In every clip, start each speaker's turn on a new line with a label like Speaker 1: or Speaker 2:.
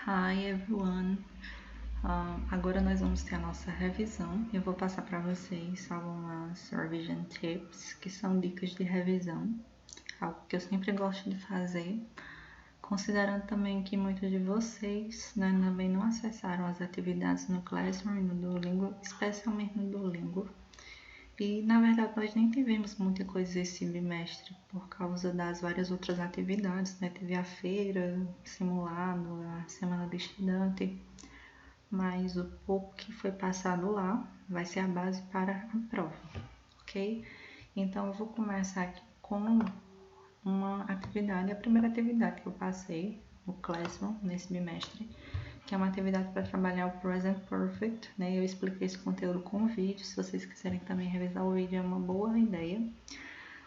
Speaker 1: Hi everyone! Agora nós vamos ter a nossa revisão. Eu vou passar para vocês algumas revision tips, que são dicas de revisão, algo que eu sempre gosto de fazer, considerando também que muitos de vocês também não acessaram as atividades no Classroom e no Duolingo, especialmente no Duolingo. E na verdade nós nem tivemos muita coisa esse bimestre por causa das várias outras atividades, né? Teve a feira, simulado, a semana do estudante, mas o pouco que foi passado lá vai ser a base para a prova, ok? Então eu vou começar aqui com uma atividade, a primeira atividade que eu passei no Classroom nesse bimestre, que é uma atividade para trabalhar o Present Perfect, né? Eu expliquei esse conteúdo com vídeo, se vocês quiserem também revisar o vídeo é uma boa ideia.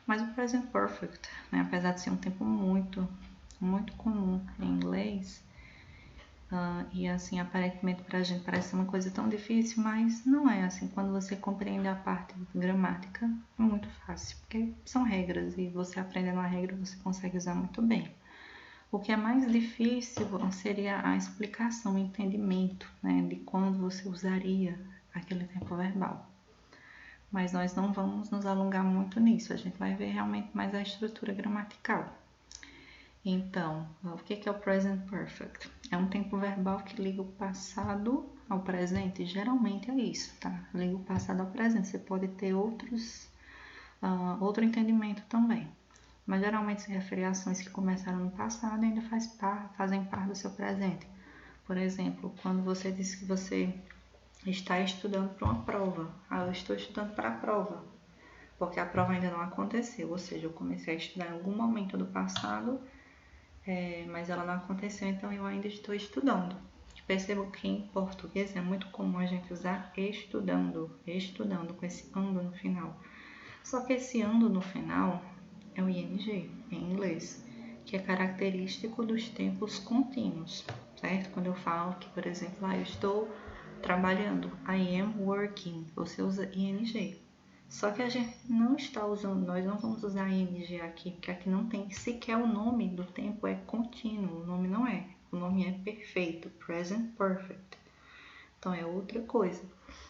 Speaker 1: Mas o Present Perfect, né? Apesar de ser um tempo muito comum em inglês, e assim, aparentemente pra gente parece ser uma coisa tão difícil, mas não é assim. Quando você compreende a parte gramática, é muito fácil, porque são regras e você aprendendo a regra você consegue usar muito bem. O que é mais difícil seria a explicação, o entendimento, né, de quando você usaria aquele tempo verbal. Mas nós não vamos nos alongar muito nisso, a gente vai ver realmente mais a estrutura gramatical. Então, o que é o Present Perfect? É um tempo verbal que liga o passado ao presente, geralmente é isso, tá? Liga o passado ao presente, você pode ter outro entendimento também. Mas geralmente se refere a ações que começaram no passado e ainda fazem parte do seu presente. Por exemplo, quando você diz que você está estudando para uma prova. Eu estou estudando para a prova, porque a prova ainda não aconteceu, ou seja, eu comecei a estudar em algum momento do passado, mas ela não aconteceu, então eu ainda estou estudando. Percebo que em português é muito comum a gente usar estudando, com esse ando no final. Só que esse ando no final é o ing em inglês, que é característico dos tempos contínuos, certo? Quando eu falo que, por exemplo, eu estou trabalhando, I am working, você usa ing. Só que a gente não está usando, nós não vamos usar ing aqui, porque aqui não tem sequer o nome do tempo, é contínuo, o nome não é, o nome é perfeito, present perfect. Então é outra coisa.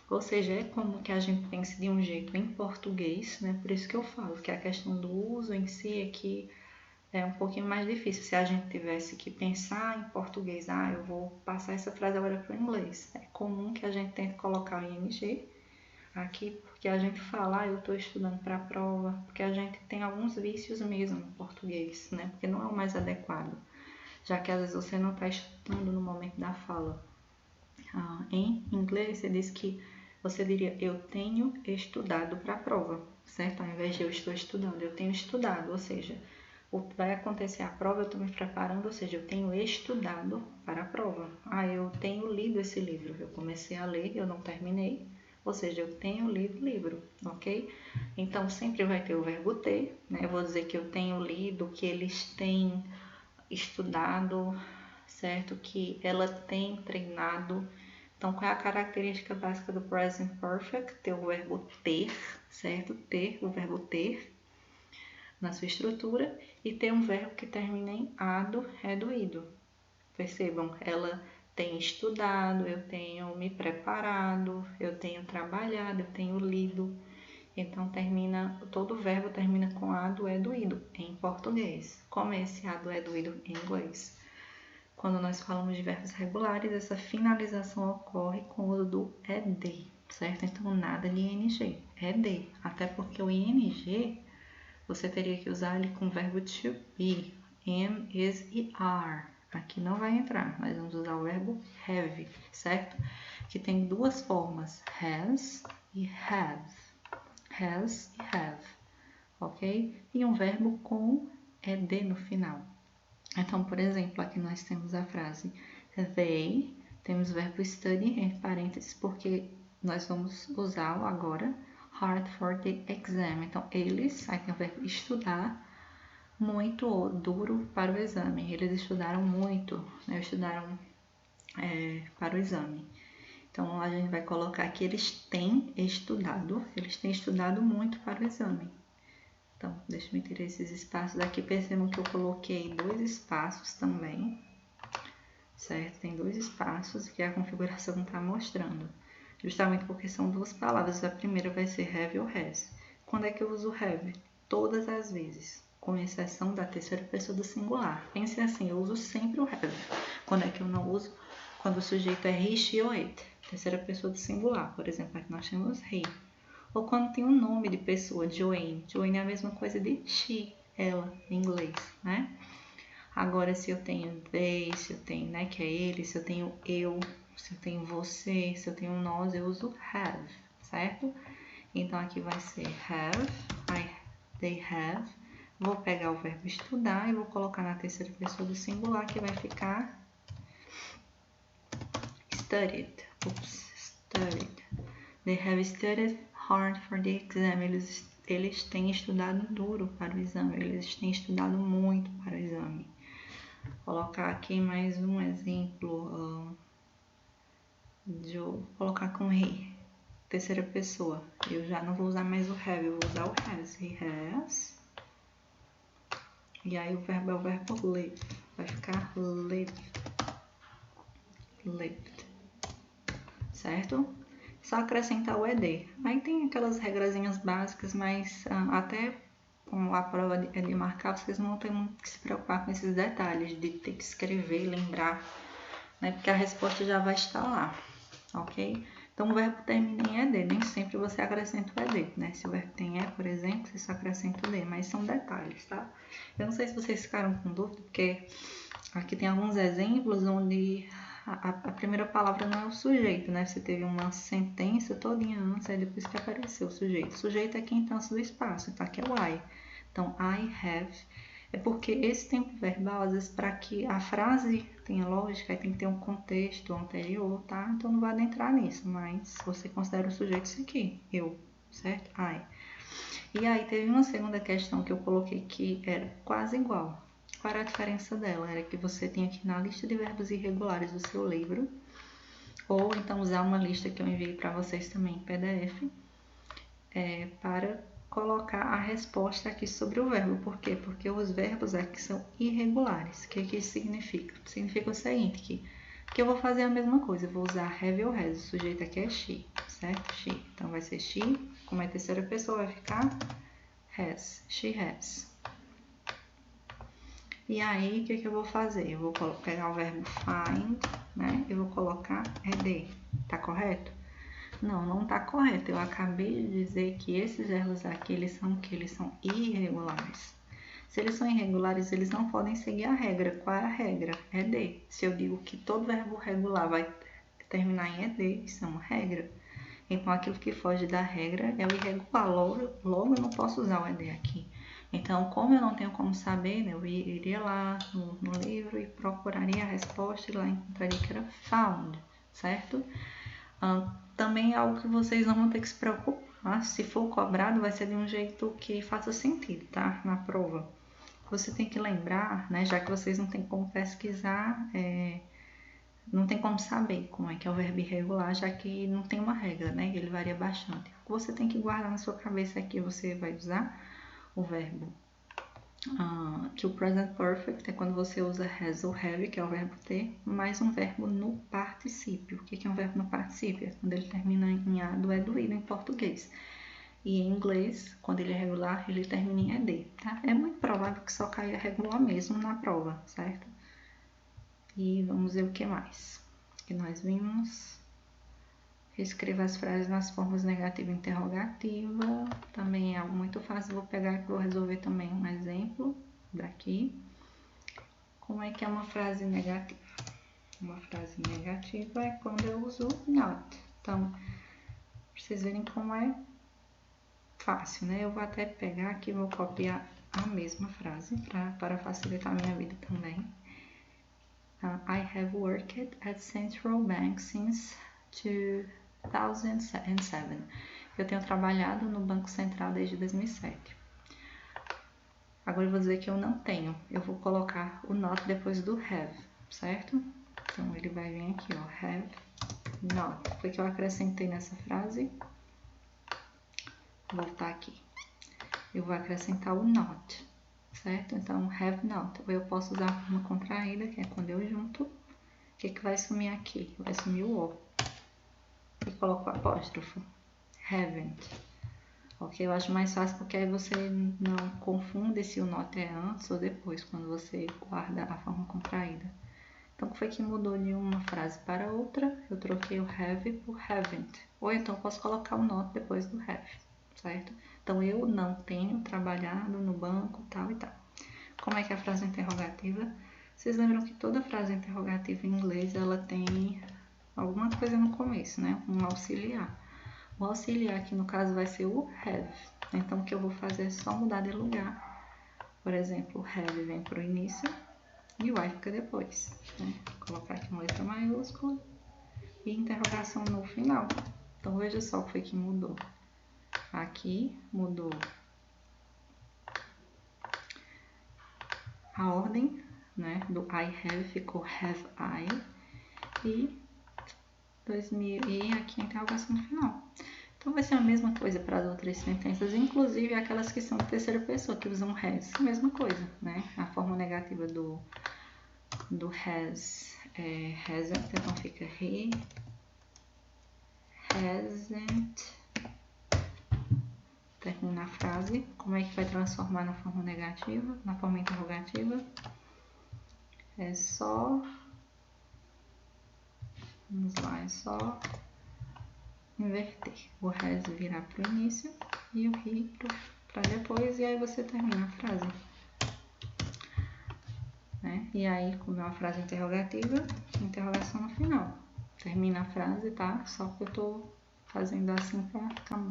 Speaker 1: Ou seja, é como que a gente pensa de um jeito em português, né? Por isso que eu falo que a questão do uso em si é que é um pouquinho mais difícil. Se a gente tivesse que pensar em português, eu vou passar essa frase agora para o inglês. É comum que a gente tente colocar o ing aqui, porque a gente fala, eu estou estudando para a prova, porque a gente tem alguns vícios mesmo no português, né? Porque não é o mais adequado, já que às vezes você não está estudando no momento da fala. Em inglês, você diz que você diria, eu tenho estudado para a prova, certo? Ao invés de eu estou estudando, eu tenho estudado, ou seja, vai acontecer a prova, eu estou me preparando, ou seja, eu tenho estudado para a prova. Eu tenho lido esse livro, eu comecei a ler, eu não terminei, ou seja, eu tenho lido o livro, ok? Então, sempre vai ter o verbo ter, né? Eu vou dizer que eu tenho lido, que eles têm estudado, certo? Que ela tem treinado. Então, qual é a característica básica do Present Perfect? Ter o verbo ter, certo? Ter, o verbo ter na sua estrutura e ter um verbo que termina em ado, reduído. Percebam, ela tem estudado, eu tenho me preparado, eu tenho trabalhado, eu tenho lido. Então, todo verbo termina com ado, reduído em português. Como é esse ado, reduído em inglês? Quando nós falamos de verbos regulares, essa finalização ocorre com o uso do ed, certo? Então, nada de ing, ed. Até porque o ing, você teria que usar ele com o verbo to be, am, is e are. Aqui não vai entrar, nós vamos usar o verbo have, certo? Que tem duas formas, has e have. Has e have, ok? E um verbo com ed no final. Então, por exemplo, aqui nós temos a frase they, temos o verbo study entre parênteses, porque nós vamos usá-lo agora, hard for the exam. Então, eles, aí tem o verbo estudar, muito duro para o exame. Eles estudaram muito, né? Estudaram para o exame. Então, a gente vai colocar que eles têm estudado muito para o exame. Então, deixa eu tirar esses espaços aqui. Percebam que eu coloquei 2 espaços também. certo? Tem 2 espaços que a configuração está mostrando, justamente porque são 2 palavras. A primeira vai ser have ou has. Quando é que eu uso have? Todas as vezes, com exceção da terceira pessoa do singular. Pense assim, eu uso sempre o have. Quando é que eu não uso? Quando o sujeito é he, she ou it. Terceira pessoa do singular, por exemplo, aqui nós temos he. Ou quando tem um nome de pessoa, Joanne. Joanne é a mesma coisa de she, ela, em inglês, né? Agora, se eu tenho they, se eu tenho, né, que é ele, se eu tenho eu, se eu tenho você, se eu tenho nós, eu uso have, certo? Então, aqui vai ser have, they have. Vou pegar o verbo estudar e vou colocar na terceira pessoa do singular, que vai ficar studied. Studied. They have studied hard for the exam. Eles têm estudado duro para o exame. Eles têm estudado muito para o exame. Vou colocar aqui mais um exemplo. Vou colocar com he. Terceira pessoa. Eu já não vou usar mais o have, eu vou usar o has. He has. E aí o verbo é o verbo live. Vai ficar lived. Lived. Certo? Só acrescentar o ed. Aí tem aquelas regrazinhas básicas, mas até com a prova de marcar, vocês não têm muito que se preocupar com esses detalhes de ter que escrever, lembrar, né? Porque a resposta já vai estar lá, ok? Então, o verbo termina em ed, nem sempre você acrescenta o ed, né? Se o verbo tem e, por exemplo, você só acrescenta o d, mas são detalhes, tá? Eu não sei se vocês ficaram com dúvida, porque aqui tem alguns exemplos onde a primeira palavra não é o sujeito, né? Você teve uma sentença todinha antes, aí depois que apareceu o sujeito. O sujeito é quem está antes do espaço, então aqui é o I. Então, I have. É porque esse tempo verbal, às vezes, para que a frase tenha lógica, aí tem que ter um contexto anterior, tá? Então, não vou adentrar nisso, mas você considera o sujeito isso aqui, eu, certo? I. E aí, teve uma segunda questão que eu coloquei que era quase igual. Qual era a diferença dela? Era que você tinha que ir na lista de verbos irregulares do seu livro, ou então usar uma lista que eu enviei para vocês também em PDF, para colocar a resposta aqui sobre o verbo. Por quê? Porque os verbos aqui são irregulares. O que isso significa? Significa o seguinte, que eu vou fazer a mesma coisa, eu vou usar have ou has. O sujeito aqui é she, certo? She. Então, vai ser she, como é terceira pessoa, vai ficar has, she has. E aí, o que eu vou fazer? Eu vou pegar o verbo find, né? Eu vou colocar ed. Tá correto? Não, não tá correto. Eu acabei de dizer que esses verbos aqui, eles são o quê? Eles são irregulares. Se eles são irregulares, eles não podem seguir a regra. Qual é a regra? Ed. Se eu digo que todo verbo regular vai terminar em ed, isso é uma regra. Então, aquilo que foge da regra é o irregular. Logo eu não posso usar o ed aqui. Então, como eu não tenho como saber, né, eu iria lá no livro e procuraria a resposta e lá encontraria que era found, certo? Também é algo que vocês não vão ter que se preocupar. Se for cobrado, vai ser de um jeito que faça sentido, tá? Na prova. Você tem que lembrar, né, já que vocês não têm como pesquisar, não tem como saber como é que é o verbo irregular, já que não tem uma regra, né? Ele varia bastante. O que você tem que guardar na sua cabeça aqui, você vai usar o verbo, que o present perfect é quando você usa has ou have, que é o verbo ter, mais um verbo no particípio. O que é um verbo no particípio? É quando ele termina em a do, é do, i em português. E em inglês, quando ele é regular, ele termina em ed, tá? É muito provável que só caia regular mesmo na prova, certo? E vamos ver o que mais que nós vimos. Reescreva as frases nas formas negativa e interrogativa. Também é algo muito fácil. Vou pegar e vou resolver também um exemplo daqui. Como é que é uma frase negativa? Uma frase negativa é quando eu uso not. Então, pra vocês verem como é fácil, né? Eu vou até pegar aqui e vou copiar a mesma frase para facilitar a minha vida também. I have worked at Central Bank since 2007. Eu tenho trabalhado no Banco Central desde 2007. Agora eu vou dizer que eu não tenho. Eu vou colocar o not depois do have, certo? Então ele vai vir aqui, ó, have not. O que eu acrescentei nessa frase? Vou voltar aqui. Eu vou acrescentar o not, certo? Então have not. Ou eu posso usar a forma contraída, que é quando eu junto O que vai sumir aqui? Vai sumir o O. E coloco o apóstrofo. Haven't. Ok? Eu acho mais fácil porque aí você não confunde se o not é antes ou depois, quando você guarda a forma contraída. Então, o que foi que mudou de uma frase para outra? Eu troquei o have por haven't. Ou então, eu posso colocar o not depois do have, certo? Então, eu não tenho trabalhado no banco, tal e tal. Como é que é a frase interrogativa? Vocês lembram que toda frase interrogativa em inglês, ela tem alguma coisa no começo, né? Um auxiliar. O auxiliar aqui, no caso, vai ser o have. Então, o que eu vou fazer é só mudar de lugar. Por exemplo, o have vem para o início e o I fica depois, né? Vou colocar aqui uma letra maiúscula e interrogação no final. Então, veja só o que foi que mudou. Aqui mudou a ordem, né? Do I have ficou have I e aqui a interrogação no final. Então, vai ser a mesma coisa para as outras sentenças, inclusive aquelas que são de terceira pessoa, que usam has, mesma coisa, né? A forma negativa do has é hasn't, então fica he hasn't. Termina a frase. Como é que vai transformar na forma negativa, na forma interrogativa? É só, vamos lá, é só inverter. O has virar para o início e o he para depois, e aí você termina a frase. Né? E aí, como é uma frase interrogativa, interrogação no final. Termina a frase, tá? Só que eu tô fazendo assim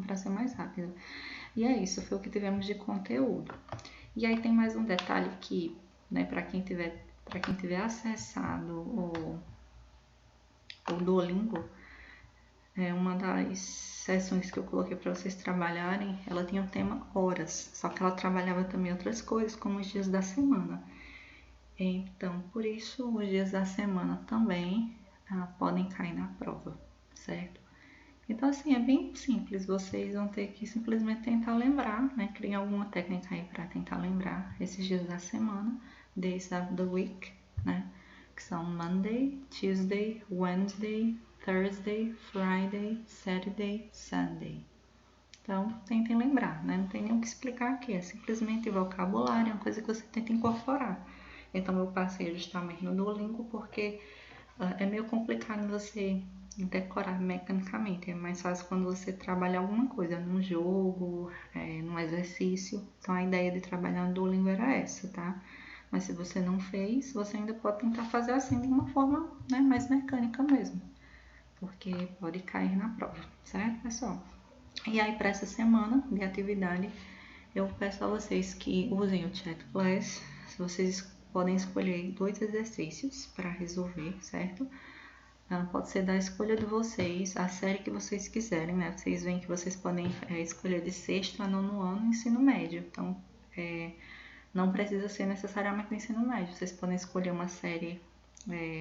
Speaker 1: para ser mais rápido. E é isso, foi o que tivemos de conteúdo. E aí tem mais um detalhe que, né, para quem tiver acessado o Duolingo, uma das sessões que eu coloquei para vocês trabalharem, ela tinha o tema horas, só que ela trabalhava também outras coisas, como os dias da semana. Então, por isso, os dias da semana também podem cair na prova, certo? Então, assim, é bem simples. Vocês vão ter que simplesmente tentar lembrar, né? Criar alguma técnica aí para tentar lembrar esses dias da semana, days of the week, né? Que são Monday, Tuesday, Wednesday, Thursday, Friday, Saturday, Sunday. Então, tentem lembrar, né? Não tem nem o que explicar aqui, é simplesmente vocabulário, é uma coisa que você tenta incorporar. Então, eu passei justamente no Duolingo porque é meio complicado você decorar mecanicamente. É mais fácil quando você trabalha alguma coisa, num jogo, num exercício. Então, a ideia de trabalhar no Duolingo era essa, tá? Mas se você não fez, você ainda pode tentar fazer assim de uma forma, né, mais mecânica mesmo. Porque pode cair na prova, certo, pessoal? E aí, para essa semana de atividade, eu peço a vocês que usem o Chat Plus. Se vocês podem escolher 2 exercícios para resolver, certo? Pode ser da escolha de vocês, a série que vocês quiserem, né? Vocês veem que vocês podem escolher de 6º a 9º ano ensino médio. Então, não precisa ser necessariamente no ensino médio. Vocês podem escolher uma série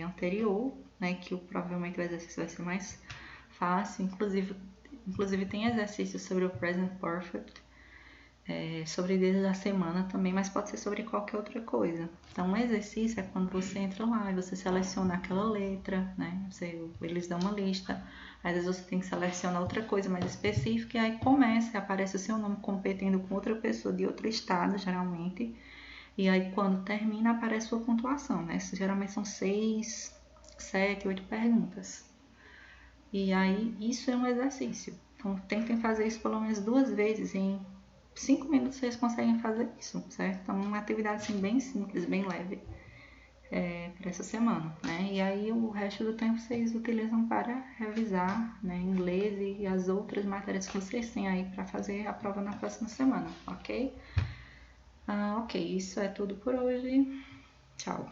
Speaker 1: anterior, né? Que provavelmente o exercício vai ser mais fácil. Inclusive tem exercícios sobre o Present Perfect, sobre dias da semana também, mas pode ser sobre qualquer outra coisa. Então, um exercício é quando você entra lá e você seleciona aquela letra, né? Eles dão uma lista, às vezes você tem que selecionar outra coisa mais específica e aí começa, aparece o seu nome competindo com outra pessoa de outro estado, geralmente, e aí quando termina aparece a sua pontuação, né? Geralmente são 6, 7, 8 perguntas. E aí, isso é um exercício. Então, tentem fazer isso pelo menos 2 vezes. Em 5 minutos vocês conseguem fazer isso, certo? Então, uma atividade assim, bem simples, bem leve para essa semana, né? E aí, o resto do tempo vocês utilizam para revisar, né, inglês e as outras matérias que vocês têm aí para fazer a prova na próxima semana, ok? Ok, isso é tudo por hoje. Tchau!